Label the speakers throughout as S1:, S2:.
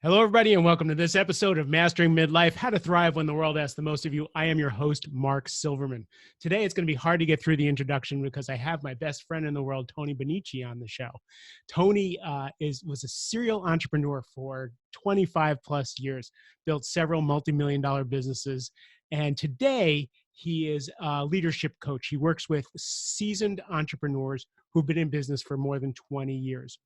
S1: Hello, everybody, and welcome to this episode of Mastering Midlife, How to Thrive When the World Asks the Most of You. I am your host, Mark Silverman. Today, it's going to be hard to get through the introduction because I have my best friend in the world, Tony Bonnici, on the show. Tony was a serial entrepreneur for 25 plus years, built several multi-million-dollar businesses, and today he is a leadership coach. He works with seasoned entrepreneurs who've been in business for more than 20 years.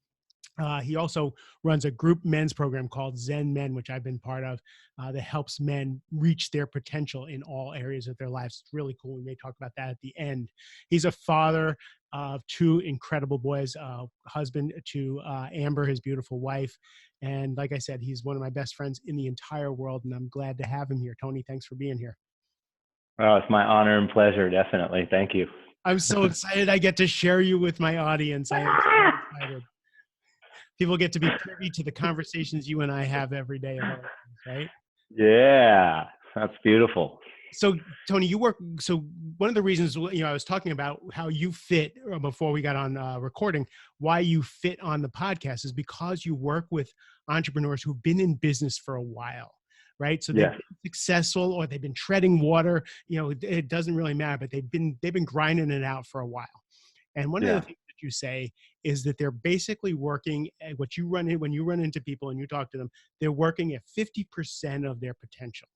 S1: He also runs a group men's program called Zen Men, which I've been part of, that helps men reach their potential in all areas of their lives. It's really cool. We may talk about that at the end. He's a father of two incredible boys, husband to Amber, his beautiful wife. And like I said, he's one of my best friends in the entire world, and I'm glad to have him here. Tony, thanks for being here.
S2: Oh, it's my honor and pleasure. Definitely. Thank you.
S1: I'm so excited I get to share you with my audience. I am so excited. People get to be privy to the conversations you and I have every day, right?
S2: Yeah, that's beautiful.
S1: So, Tony, so one of the reasons, I was talking about how you fit before we got on recording, why you fit on the podcast is because you work with entrepreneurs who've been in business for a while, right? So they've been successful or they've been treading water, it doesn't really matter, but they've been grinding it out for a while. And one of the things that you say is that they're basically working at when you run into people and you talk to them, they're working at 50% of their potential.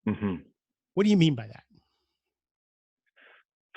S2: Mm-hmm.
S1: What do you mean by that?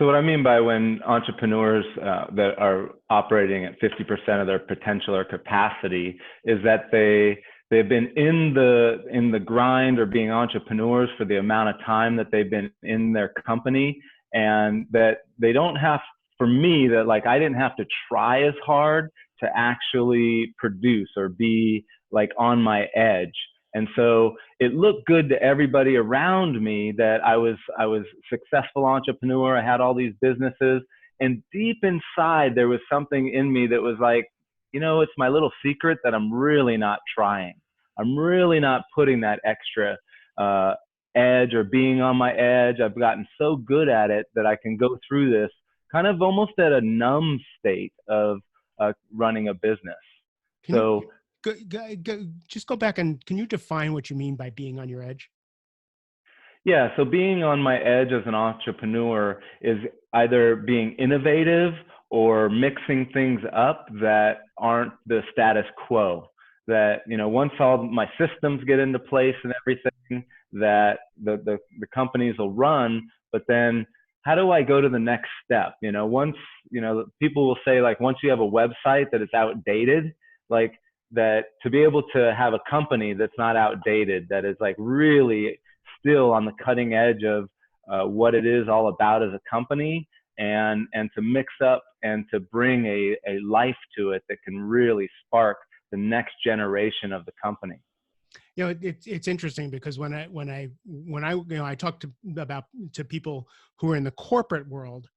S2: So what I mean by when entrepreneurs that are operating at 50% of their potential or capacity is that they've been in the grind or being entrepreneurs for the amount of time that they've been in their company, and that they don't have, for me, that like I didn't have to try as hard to actually produce or be like on my edge. And so it looked good to everybody around me that I was a successful entrepreneur. I had all these businesses, and deep inside there was something in me that was like, it's my little secret that I'm really not trying. I'm really not putting that extra edge or being on my edge. I've gotten so good at it that I can go through this kind of almost at a numb state of running a business.
S1: Just go back and can you define what you mean by being on your edge?
S2: Yeah, so being on my edge as an entrepreneur is either being innovative or mixing things up that aren't the status quo. That, once all my systems get into place and everything, that the companies will run, but then how do I go to the next step? Once, people will say, like, once you have a website that is outdated, like that, to be able to have a company that's not outdated, that is like really still on the cutting edge of what it is all about as a company, and to mix up and to bring a life to it that can really spark the next generation of the company.
S1: It's interesting because when I talk to people who are in the corporate world,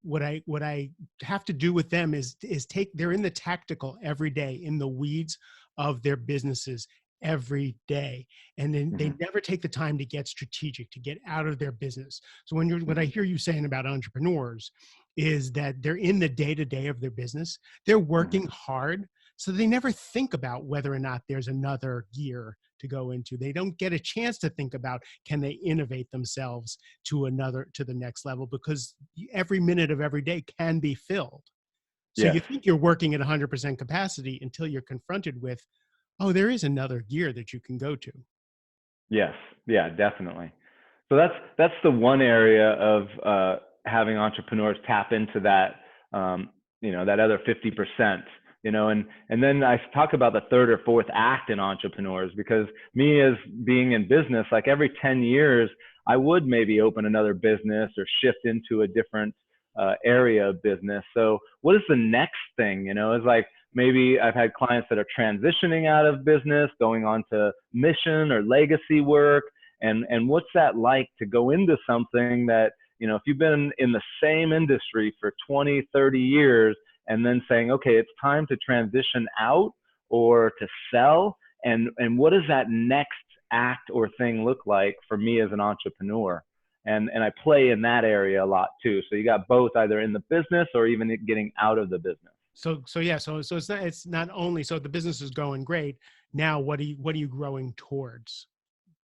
S1: what I have to do with them is they're in the tactical every day, in the weeds of their businesses every day, and then they never take the time to get strategic, to get out of their business. So what I hear you saying about entrepreneurs is that they're in the day-to-day of their business, they're working hard, so they never think about whether or not there's another gear to go into. They don't get a chance to think about, can they innovate themselves to the next level, because every minute of every day can be filled. So you think you're working at 100% capacity until you're confronted with, oh, there is another gear that you can go to.
S2: Yes. Yeah, definitely. So that's the one area of having entrepreneurs tap into that, that other 50%. And then I talk about the third or fourth act in entrepreneurs, because me, as being in business, like every 10 years, I would maybe open another business or shift into a different area of business. So what is the next thing? It's like, maybe I've had clients that are transitioning out of business, going on to mission or legacy work. And what's that like to go into something that, if you've been in the same industry for 20, 30 years, and then saying, okay, it's time to transition out or to sell. And what does that next act or thing look like for me as an entrepreneur? And I play in that area a lot too. So you got both, either in the business or even getting out of the business.
S1: So it's not only, so the business is going great. Now, what are you growing towards?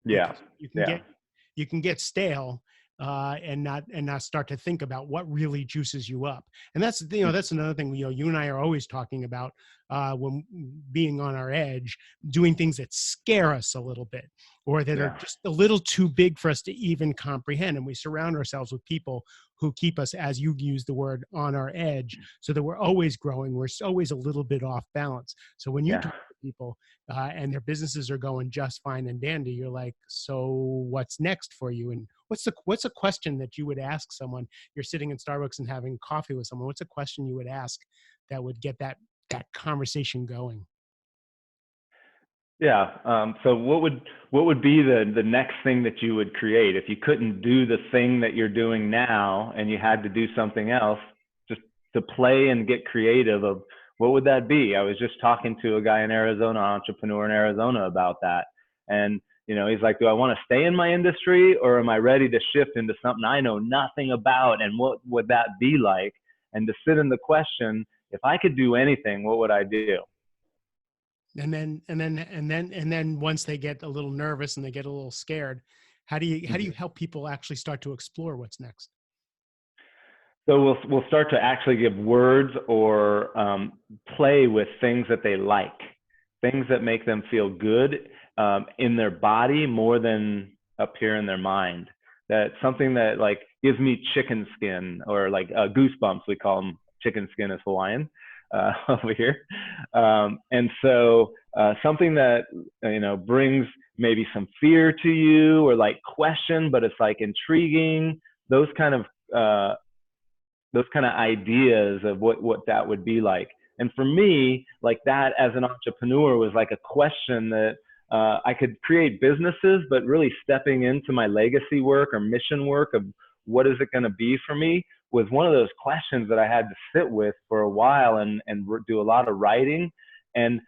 S2: Yeah.
S1: Because you can
S2: Yeah.
S1: get stale, and not start to think about what really juices you up. And that's another thing, you and I are always talking about, when being on our edge, doing things that scare us a little bit, or that are
S2: Yeah.
S1: just a little too big for us to even comprehend. And we surround ourselves with people who keep us, as you use the word, on our edge, so that we're always growing. We're always a little bit off balance. So when you
S2: Yeah.
S1: talk to people, and their businesses are going just fine and dandy, you're like, so what's next for you? And what's a question that you would ask someone? You're sitting in Starbucks and having coffee with someone. What's a question you would ask that would get that conversation going?
S2: Yeah. So what would be the next thing that you would create if you couldn't do the thing that you're doing now and you had to do something else, just to play and get creative of what would that be? I was just talking to a guy in Arizona, entrepreneur in Arizona, about that. And he's like, do I want to stay in my industry, or am I ready to shift into something I know nothing about? And what would that be like? And to sit in the question, if I could do anything, what would I do?
S1: And then once they get a little nervous and they get a little scared, how do you help people actually start to explore what's next?
S2: So we'll start to actually give words, or play with things that they like, things that make them feel good, in their body more than up here in their mind. That something that like gives me chicken skin, or like goosebumps. We call them chicken skin as Hawaiian over here. And so something that brings maybe some fear to you, or like question, but it's like intriguing. Those kind of ideas of what that would be like. And for me, like that as an entrepreneur was like a question that I could create businesses, but really stepping into my legacy work or mission work of what is it going to be for me was one of those questions that I had to sit with for a while, and do a lot of writing. And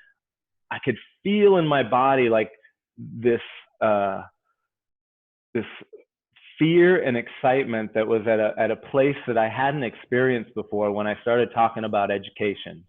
S2: I could feel in my body like this, this fear and excitement that was at a place that I hadn't experienced before when I started talking about education.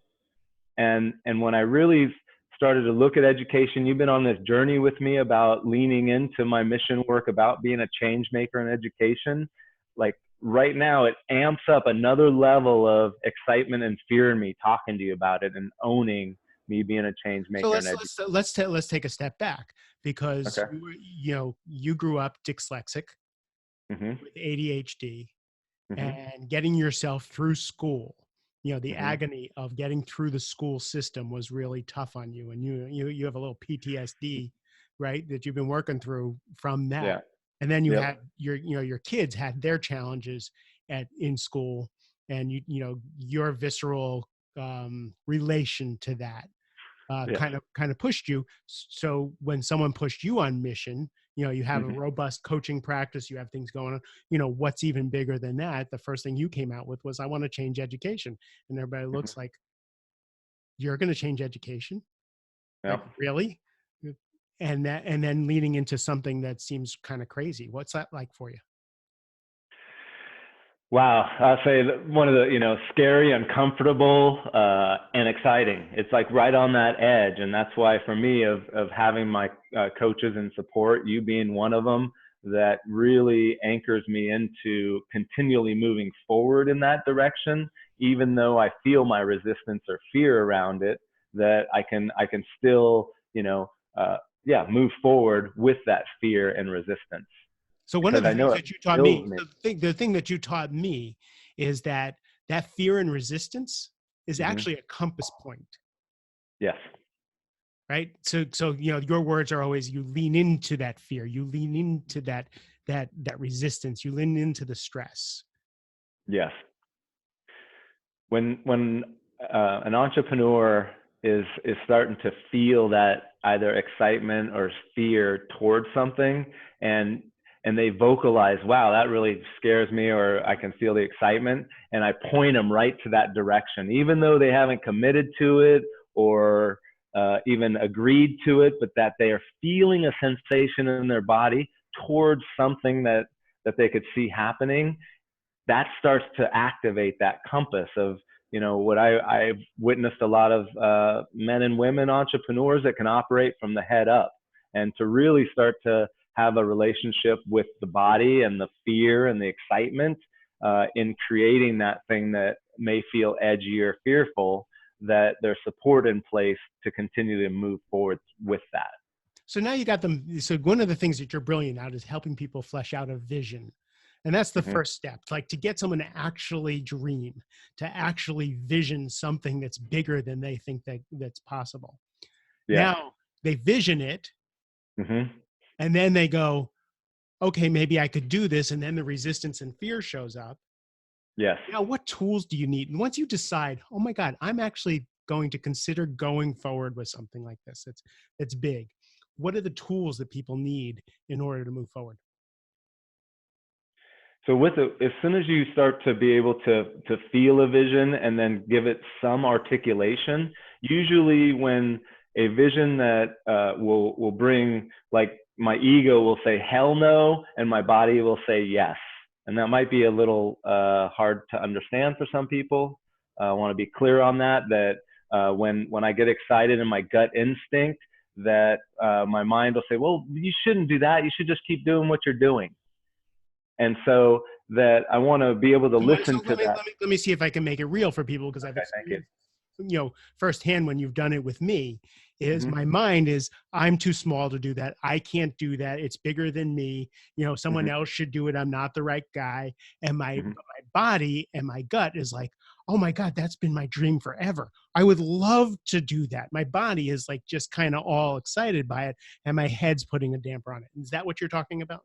S2: And when I really started to look at education, you've been on this journey with me about leaning into my mission work about being a change maker in education. Like right now, it amps up another level of excitement and fear in me talking to you about it and owning me being a change
S1: So
S2: maker in
S1: let's
S2: education.
S1: let's take a step back, because
S2: Okay.
S1: you grew up dyslexic
S2: Mhm.
S1: with ADHD,
S2: Mhm.
S1: and getting yourself through school. The
S2: Mhm.
S1: agony of getting through the school system was really tough on you, and you have a little PTSD, right, that you've been working through from that.
S2: Yeah.
S1: And then you
S2: Yep.
S1: had your kids had their challenges in school, and your visceral relation to that
S2: Yes.
S1: kind of pushed you. So when someone pushed you on mission, you have a
S2: Mhm.
S1: robust coaching practice, you have things going on. What's even bigger than that? The first thing you came out with was, I want to change education. And everybody
S2: Mhm.
S1: looks like, you're going to change education? Like,
S2: Yep.
S1: really? And then leading into something that seems kind of crazy. What's that like for you?
S2: Wow, I'll say that one of the, scary, uncomfortable, and exciting. It's like right on that edge. And that's why for me of having my coaches and support, you being one of them, that really anchors me into continually moving forward in that direction, even though I feel my resistance or fear around it, that I can still, move forward with that fear and resistance,
S1: So one of
S2: because
S1: the
S2: I know
S1: things
S2: it
S1: that you taught
S2: builds
S1: me,
S2: me.
S1: the thing that you taught me is that fear and resistance is
S2: Hmm.
S1: actually a compass point.
S2: Yes.
S1: Right. So your words are always, you lean into that fear, you lean into that resistance, you lean into the stress.
S2: Yes. When an entrepreneur is starting to feel that either excitement or fear towards something, and they vocalize, wow, that really scares me, or I can feel the excitement, and I point them right to that direction, even though they haven't committed to it, or even agreed to it, but that they are feeling a sensation in their body towards something that they could see happening. That starts to activate that compass of what I've witnessed a lot of men and women entrepreneurs that can operate from the head up, and to really start to have a relationship with the body and the fear and the excitement in creating that thing that may feel edgy or fearful, that there's support in place to continue to move forward with that.
S1: So now you got them. So one of the things that you're brilliant at is helping people flesh out a vision. And that's the first step, like to get someone to actually dream, to actually vision something that's bigger than they think that's possible.
S2: Yeah.
S1: Now they vision it, and then they go, okay, maybe I could do this. And then the resistance and fear shows up.
S2: Yes.
S1: Now, what tools do you need? And once you decide, oh my God, I'm actually going to consider going forward with something like this, it's big. What are the tools that people need in order to move forward?
S2: So as soon as you start to be able to feel a vision and then give it some articulation, usually when a vision that will bring, like, my ego will say hell no, and my body will say yes. And that might be a little hard to understand for some people. I want to be clear on that when I get excited in my gut instinct, that my mind will say, well, you shouldn't do that. You should just keep doing what you're doing. And so that I want to be able to listen to that.
S1: Let me see if I can make it real for people, because I've experienced, firsthand when you've done it with me, is my mind is, I'm too small to do that. I can't do that. It's bigger than me. Someone else should do it. I'm not the right guy. And my body and my gut is like, oh my God, that's been my dream forever. I would love to do that. My body is like just kind of all excited by it, and my head's putting a damper on it. Is that what you're talking about?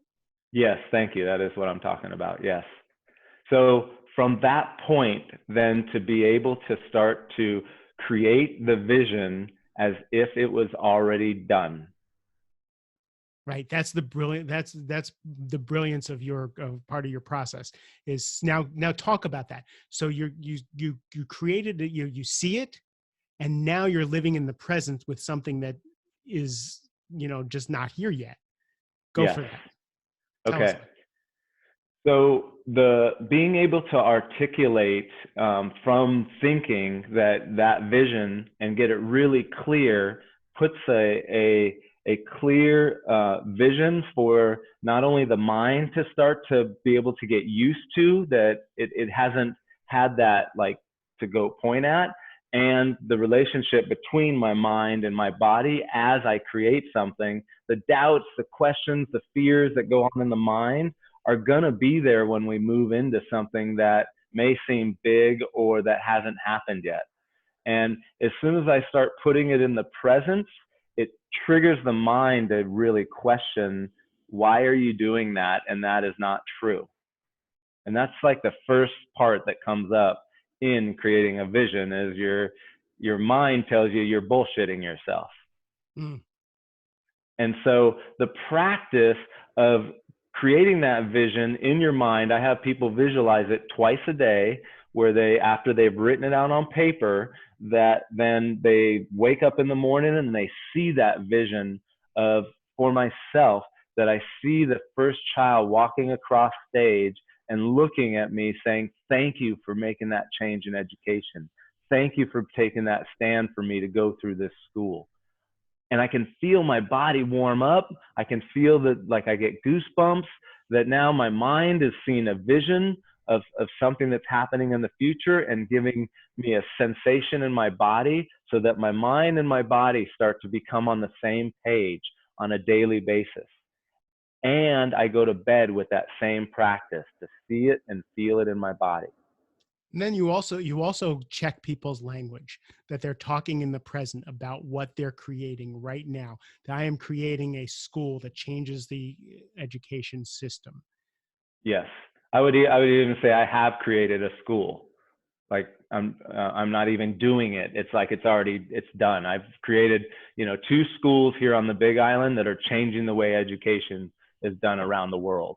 S2: Yes, thank you. That is what I'm talking about. Yes. So from that point, then to be able to start to create the vision as if it was already done.
S1: Right. That's the brilliant. That's the brilliance of part of your process. Is now talk about that. So you created it. You see it, and now you're living in the present with something that is just not here yet. Go for that.
S2: Okay. So the being able to articulate from thinking that vision and get it really clear puts a clear vision for not only the mind to start to be able to get used to, that it hasn't had that like to go point at, and the relationship between my mind and my body as I create something. The doubts, the questions, the fears that go on in the mind are going to be there when we move into something that may seem big or that hasn't happened yet. And as soon as I start putting it in the present, it triggers the mind to really question, why are you doing that? And that is not true. And that's like the first part that comes up in creating a vision, is your mind tells you you're bullshitting yourself. And so the practice of creating that vision in your mind, I have people visualize it twice a day, where after they've written it out on paper, that then they wake up in the morning and they see that vision of, for myself, that I see the first child walking across stage and looking at me saying, thank you for making that change in education. Thank you for taking that stand for me to go through this school. And I can feel my body warm up. I can feel that, like, I get goosebumps, that now my mind is seeing a vision of something that's happening in the future and giving me a sensation in my body, so that my mind and my body start to become on the same page on a daily basis. And I go to bed with that same practice, to see it and feel it in my body.
S1: And then you also check people's language, that they're talking in the present about what they're creating right now. That I am creating a school that changes the education system.
S2: Yes, I would even say I have created a school. Like I'm not even doing it. It's like it's done. I've created 2 schools here on the Big Island that are changing the way education is done around the world.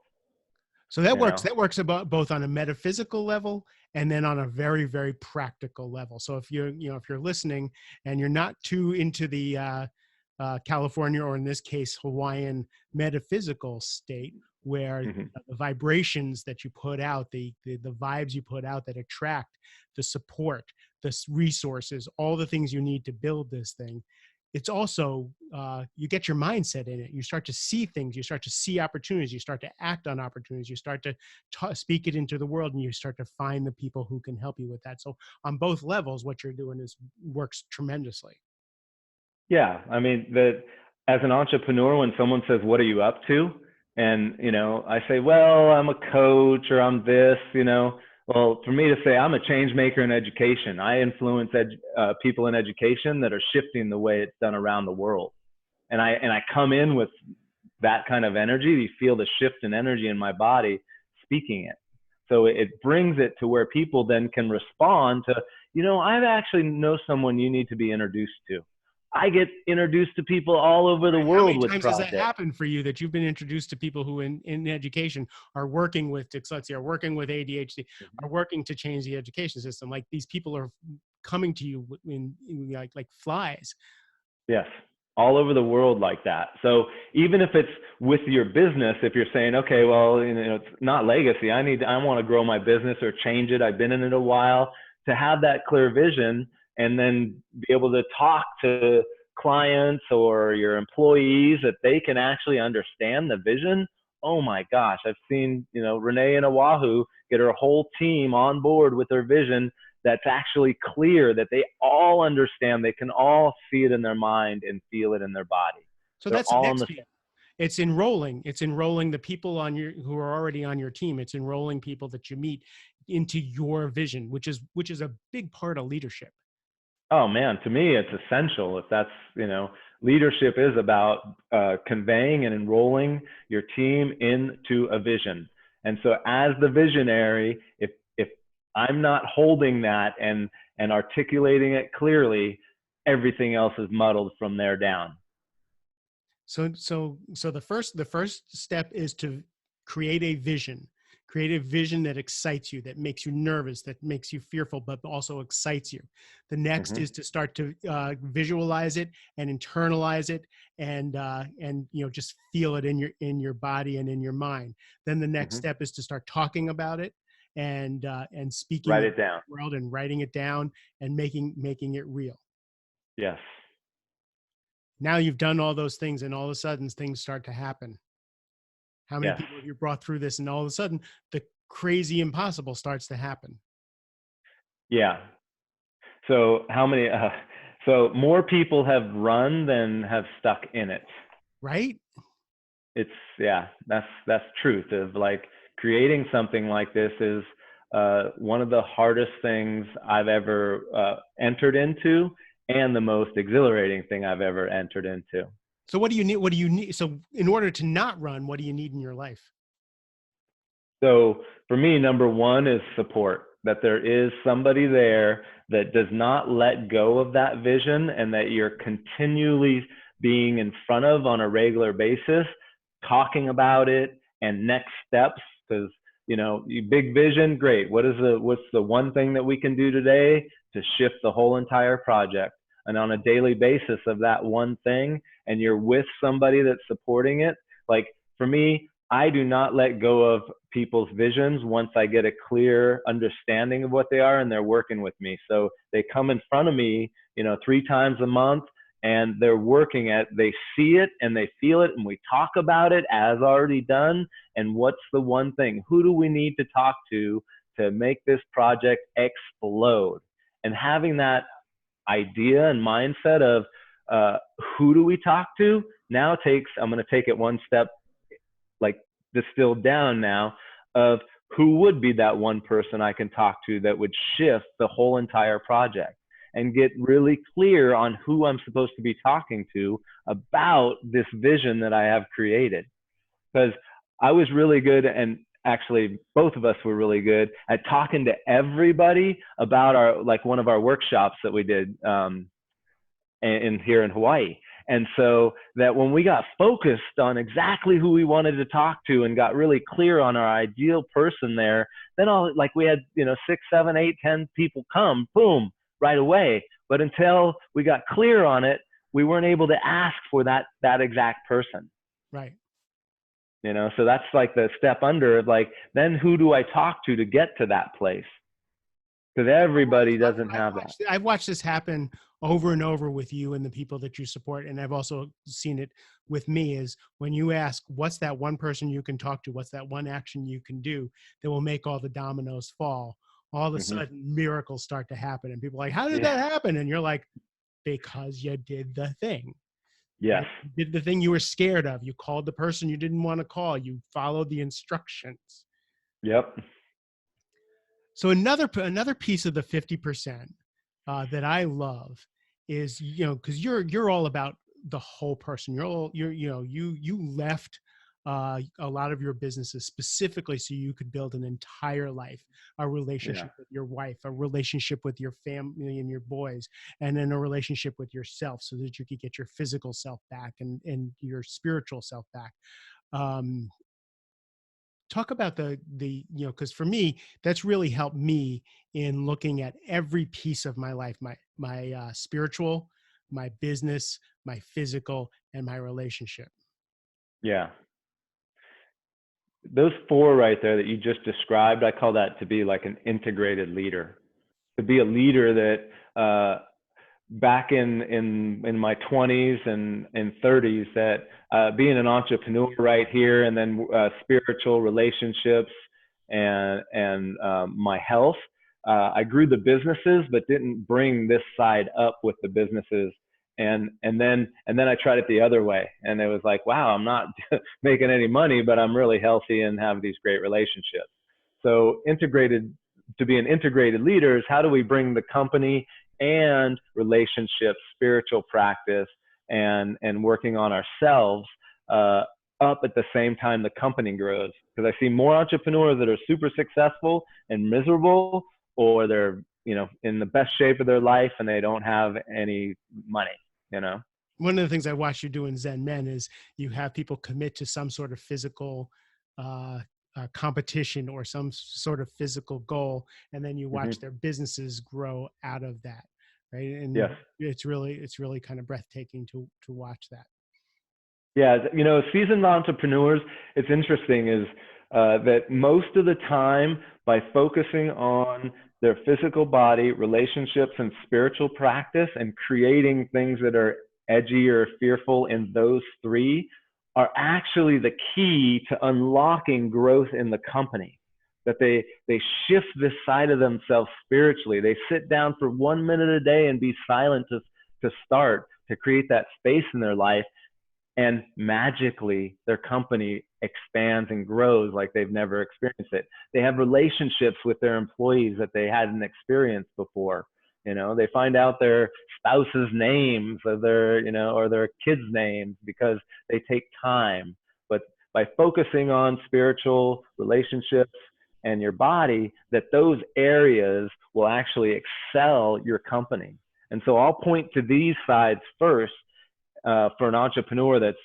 S1: So that works. That works about both on a metaphysical level and then on a very, very practical level. So if you're listening and you're not too into the California, or in this case, Hawaiian metaphysical state, where
S2: Mm-hmm.
S1: the vibrations that you put out, the vibes you put out that attract the support, the resources, all the things you need to build this thing. It's also, you get your mindset in it. You start to see things, you start to see opportunities, you start to act on opportunities, you start to speak it into the world, and you start to find the people who can help you with that. So on both levels, what you're doing works tremendously.
S2: Yeah, I mean, as an entrepreneur, when someone says, "What are you up to?" and I say, "Well, I'm a coach," or "I'm this," Well, for me to say I'm a change maker in education, I influence people in education that are shifting the way it's done around the world, and I come in with that kind of energy. You feel the shift in energy in my body speaking it. So it brings it to where people then can respond to, I actually know someone you need to be introduced to. I get introduced to people all over the
S1: How
S2: world
S1: many
S2: with
S1: times has that
S2: projects.
S1: happened for you that you've been introduced to people who in education are working with dyslexia, are working with ADHD, are working to change the education system? Like, these people are coming to you in like flies.
S2: Yes, all over the world like that. So even if it's with your business, if you're saying, okay, well, it's not legacy. I want to grow my business or change it. I've been in it a while. To have that clear vision and then be able to talk to clients or your employees that they can actually understand the vision. Oh my gosh, I've seen, Renee in Oahu get her whole team on board with her vision that's actually clear, that they all understand, they can all see it in their mind and feel it in their body.
S1: So
S2: They're
S1: that's the
S2: all on
S1: next
S2: the
S1: piece. It's enrolling the people who are already on your team. It's enrolling people that you meet into your vision, which is a big part of leadership.
S2: Oh man, to me it's essential. If that's, leadership is about conveying and enrolling your team into a vision. And so as the visionary, if I'm not holding that and articulating it clearly, everything else is muddled from there down.
S1: So the first step is to create a vision. Create a vision that excites you, that makes you nervous, that makes you fearful, but also excites you. The next
S2: Mm-hmm.
S1: is to start to visualize it and internalize it, and just feel it in your body and in your mind. Then the next
S2: Mm-hmm.
S1: step is to start talking about it and speaking
S2: Write
S1: it
S2: it down.
S1: to the world and writing it down and making it real.
S2: Yes.
S1: Now you've done all those things, and all of a sudden things start to happen. How many
S2: Yes.
S1: people have you brought through this, and all of a sudden the crazy impossible starts to happen?
S2: Yeah. So how many? So more people have run than have stuck in it.
S1: Right?
S2: It's that's truth. Of like creating something like this is one of the hardest things I've ever entered into, and the most exhilarating thing I've ever entered into.
S1: So what do you need? What do you need? So in order to not run, what do you need in your life?
S2: So for me, number one is support, that there is somebody there that does not let go of that vision and that you're continually being in front of on a regular basis, talking about it and next steps. Because, big vision, great. What's the one thing that we can do today to shift the whole entire project? And on a daily basis of that one thing, and you're with somebody that's supporting it. Like for me, I do not let go of people's visions once I get a clear understanding of what they are and they're working with me. So they come in front of me, 3 times a month, and they're working they see it and they feel it, and we talk about it as already done. And what's the one thing? Who do we need to talk to make this project explode? And having that idea and mindset of who do we talk to now I'm going to take it one step, like distilled down now, of who would be that one person I can talk to that would shift the whole entire project, and get really clear on who I'm supposed to be talking to about this vision that I have created. Because I was really good, and actually both of us were really good at talking to everybody about one of our workshops that we did here in Hawaii. And so that when we got focused on exactly who we wanted to talk to and got really clear on our ideal person there, then we had, 6, 7, 8, 10 people come, boom, right away. But until we got clear on it, we weren't able to ask for that exact person.
S1: Right.
S2: So that's like the step under, like, then who do I talk to get to that place? Because everybody doesn't have that.
S1: I've watched this happen over and over with you and the people that you support. And I've also seen it with me, is when you ask, what's that one person you can talk to? What's that one action you can do that will make all the dominoes fall? All of a sudden miracles start to happen. And people are like, how did that happen? And you're like, because you did the thing.
S2: Yes.
S1: You did the thing you were scared of. You called the person you didn't want to call. You followed the instructions.
S2: Yep.
S1: So another piece of the 50% that I love is, because you're all about the whole person. You left a lot of your businesses specifically so you could build an entire life, a relationship with your wife, a relationship with your family and your boys, and then a relationship with yourself, so that you could get your physical self back and your spiritual self back. Talk about because for me, that's really helped me in looking at every piece of my life, my spiritual, my business, my physical, and my relationship.
S2: Yeah. Those four right there that you just described, I call that to be like an integrated leader. To be a leader that back in my 20s and 30s, that being an entrepreneur right here, and then spiritual relationships and my health, I grew the businesses but didn't bring this side up with the businesses. And then I tried it the other way, and it was like, wow, I'm not making any money, but I'm really healthy and have these great relationships. So to be an integrated leader is, how do we bring the company and relationships, spiritual practice, and working on ourselves up at the same time the company grows? Because I see more entrepreneurs that are super successful and miserable, or they're in the best shape of their life and they don't have any money.
S1: One of the things I watch you do in Zen Men is you have people commit to some sort of physical competition or some sort of physical goal, and then you watch their businesses grow out of that, right? And it's really kind of breathtaking to watch that.
S2: Yeah, seasoned entrepreneurs, it's interesting is that most of the time, by focusing on their physical body, relationships, and spiritual practice, and creating things that are edgy or fearful in those three, are actually the key to unlocking growth in the company. That they shift this side of themselves spiritually. They sit down for 1 minute a day and be silent to start, to create that space in their life. And magically, their company expands and grows like they've never experienced it. They have relationships with their employees that they hadn't experienced before. They find out their spouse's names or their kids' names because they take time. But by focusing on spiritual relationships and your body, that those areas will actually excel your company. And so I'll point to these sides first. For an entrepreneur that's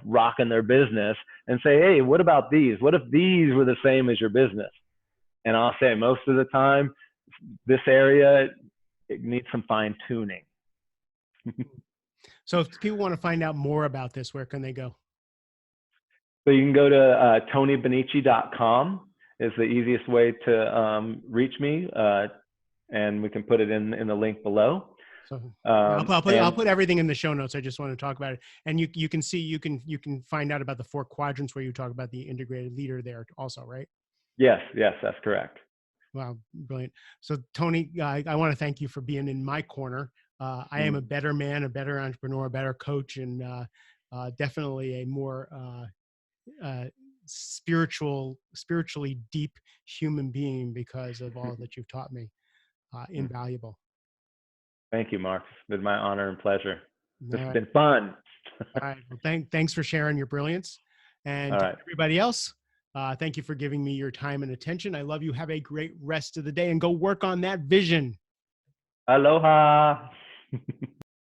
S2: rocking their business, and say, hey, what about these? What if these were the same as your business? And I'll say, most of the time, this area, it needs some fine tuning.
S1: So if people want to find out more about this, where can they go?
S2: So you can go to TonyBonnici.com is the easiest way to reach me, and we can put it in the link below.
S1: So I'll put everything in the show notes. I just want to talk about it, and you can find out about the 4 quadrants where you talk about the integrated leader there also, right?
S2: Yes, that's correct.
S1: Wow, brilliant. So Tony, I want to thank you for being in my corner. I am a better man, a better entrepreneur, a better coach, and definitely a more spiritually deep human being because of all that you've taught me. Invaluable.
S2: Thank you, Mark. It's been my honor and pleasure. This has
S1: Right.
S2: been fun.
S1: All right. Well, thanks for sharing your brilliance. And to everybody else, thank you for giving me your time and attention. I love you. Have a great rest of the day and go work on that vision.
S2: Aloha.